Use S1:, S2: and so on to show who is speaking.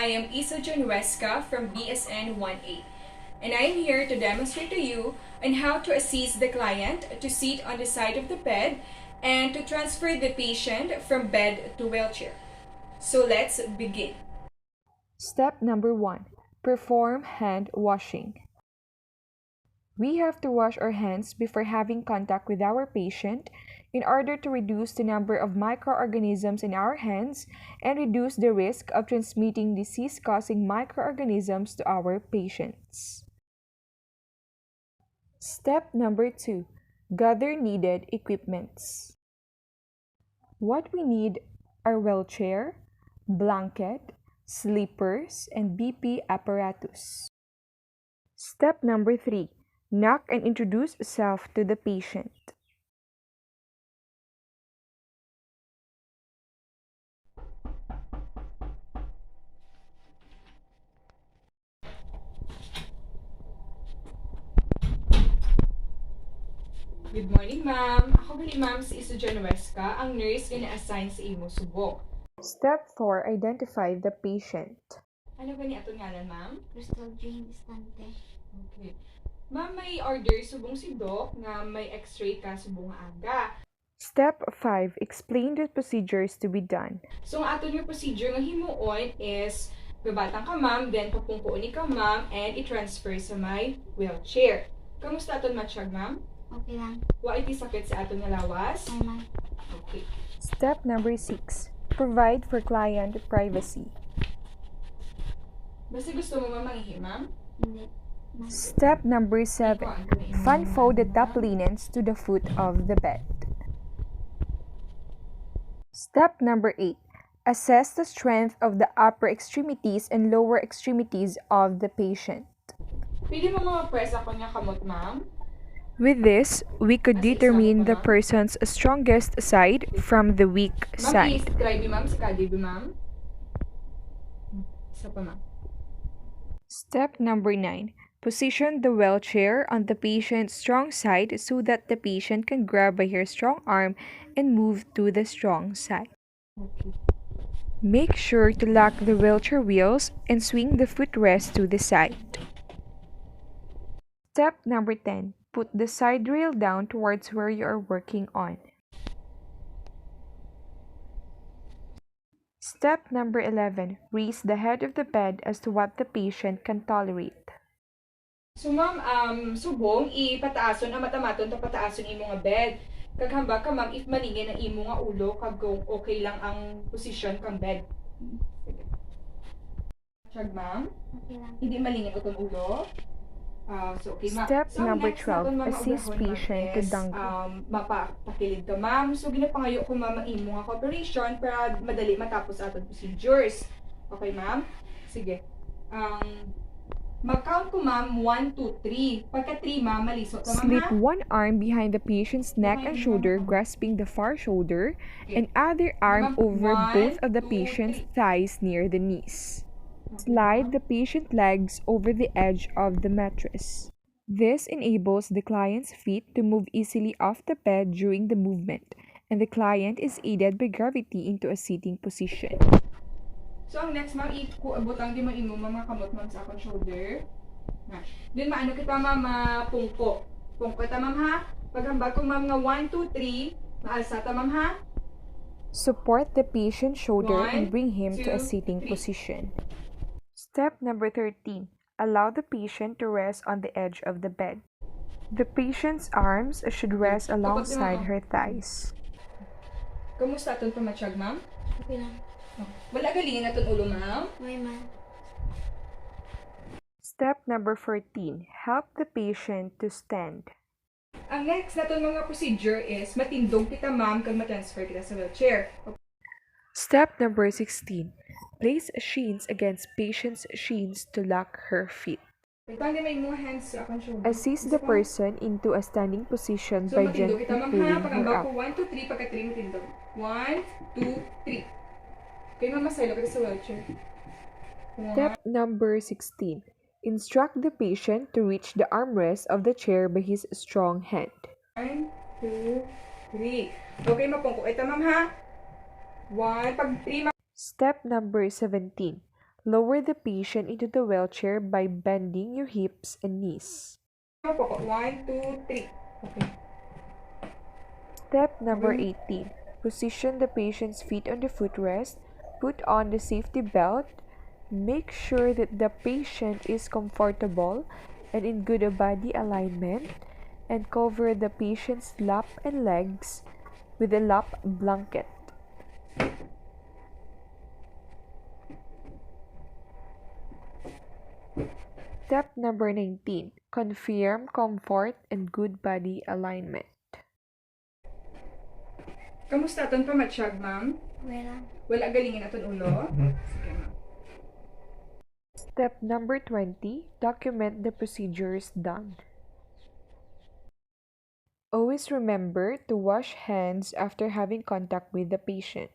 S1: I am Isa Huesca from BSN 1A, and I am here to demonstrate to you on how to assist the client to sit on the side of the bed and to transfer the patient from bed to wheelchair. So let's begin.
S2: Step number 1. Perform hand washing. We have to wash our hands before having contact with our patient in order to reduce the number of microorganisms in our hands and reduce the risk of transmitting disease-causing microorganisms to our patients. Step number 2. Gather needed equipments. What we need are wheelchair, blanket, slippers, and BP apparatus. Step number 3. Knock and introduce self to the patient.
S1: Good morning, ma'am. Ako gali, ma'am, si Isa Huesca, ang nurse na assign sa imo subok.
S2: Step 4. Identify the patient.
S1: Ano ba ni aton ngalan, ma'am?
S3: Crystal Jane Estante.
S1: Okay. Ma'am, may order subong si Doc na may x-ray ka subong aga.
S2: Step 5. Explain the procedures to be done.
S1: So, ang aton yung procedure nga himuon is gabatang ka, ma'am, then papungkuon ni ka, ma'am, and i-transfer sa may wheelchair. Kamusta aton matsyag, ma'am?
S3: Okay lang.
S1: Wa iti sakit sa aton nga lawas?
S3: Ay, ma'am.
S1: Okay.
S2: Step number 6. Provide for client privacy.
S1: Basta gusto mo mamanghi, ma'am?
S3: Hindi. Ma'am.
S2: Step number 7. Fan fold the top linens to the foot of the bed. Step number 8. Assess the strength of the upper extremities and lower extremities of the patient.
S1: Pwede mo press ako niya kamot, ma'am?
S2: With this, we could determine the person's strongest side from the weak
S1: Ma'am,
S2: side.
S1: i-try ma'am, sa kadibi, ma'am. Isa pa, ma'am.
S2: Step number 9. Position the wheelchair on the patient's strong side so that the patient can grab by her strong arm and move to the strong side.
S1: Okay.
S2: Make sure to lock the wheelchair wheels and swing the footrest to the side. Step number 10. Put the side rail down towards where you are working on. Step number 11. Raise the head of the bed as to what the patient can tolerate.
S1: So, ma'am, subong, ipataason ang matamaton ta pataason imo nga bed. Kaghamba ka, ma'am, if malingin ang imo nga ulo, kag kung okay lang ang position kang bed. Sige. Chag, ma'am.
S3: Okay lang.
S1: Hindi malingin utong ulo. So, okay, ma'am.
S2: Step
S1: So,
S2: number
S1: next
S2: 12.
S1: naton, ma'am,
S2: Assist
S1: ubrahon, ma'am,
S2: patient to
S1: is,
S2: dangle.
S1: mapakilid ka, ma'am. So, ginapangayo ko, ma'am, ang imo nga cooperation para madali matapos aton procedures. Okay, ma'am? Sige. Mag-count ko, ma'am, 1, 2, 3. Pagka 3, ma'am, malisot ka, ma'am,
S2: Slip
S1: ha?
S2: one arm behind the patient's neck and shoulder, grasping the far shoulder, and other arm
S1: Ma'am,
S2: over
S1: 1,
S2: both of the
S1: 2,
S2: patient's
S1: 3.
S2: thighs near the knees. Slide the patient legs over the edge of the mattress. This enables the client's feet to move easily off the bed during the movement, and the client is aided by gravity into a sitting position.
S1: So, ang next, ma'am, butang di mo imo, ma'am, kamot, ma'am, sa akong shoulder. Then, maano kita, ma'am, pungko. Pungko kita, ma'am, ha? Paghambal ko, ma'am, nga 1, 2, 3. Maalsa ta, ma'am, ha?
S2: Support the patient's shoulder
S1: 1,
S2: and bring him to a
S1: 2,
S2: sitting
S1: 3.
S2: position. Step number 13. Allow the patient to rest on the edge of the bed. The patient's arms should rest alongside her thighs.
S1: Kamusta aton pamatsyag, ma'am?
S3: Okay lang.
S1: Wala galingin aton ulo, ma'am?
S3: Okay, ma'am.
S2: Step number 14. Help the patient to stand.
S1: Ang next naton mga procedure is matindog kita, ma'am, kag matransfer kita sa wheelchair.
S2: Step number 16. Place sheens against patient's sheens to lock her feet.
S1: Pagpang di may mga hands sa akong shoulder.
S2: Assist the person into a standing position
S1: So,
S2: by
S1: matindog
S2: gently
S1: kita, ma'am, ha?
S2: pulling her
S1: Paghambal ko,
S2: up.
S1: 1, 2, 3. Pagka 3, matindog. 1, 2, 3. Okay, ma'am, masaylo kita sa wheelchair.
S2: Step number 16. Instruct the patient to reach the armrest of the chair by his strong hand.
S1: 1, 2, 3. Okay, mapungko kita, ma'am, ha? 1, pag 3, ma'am.
S2: Step number 17. Lower the patient into the wheelchair by bending your hips and knees.
S1: 1, 2, 3. Okay.
S2: Step number 18. Position the patient's feet on the footrest. Put on the safety belt. Make sure that the patient is comfortable and in good body alignment, and cover the patient's lap and legs with a lap blanket. Step number 19. Confirm comfort and good body alignment.
S1: Kamusta aton pamatsyag, ma'am?
S3: Wala.
S1: Wala galingin aton ulo? Sige, ma'am.
S2: Step number 20. Document the procedures done. Always remember to wash hands after having contact with the patient.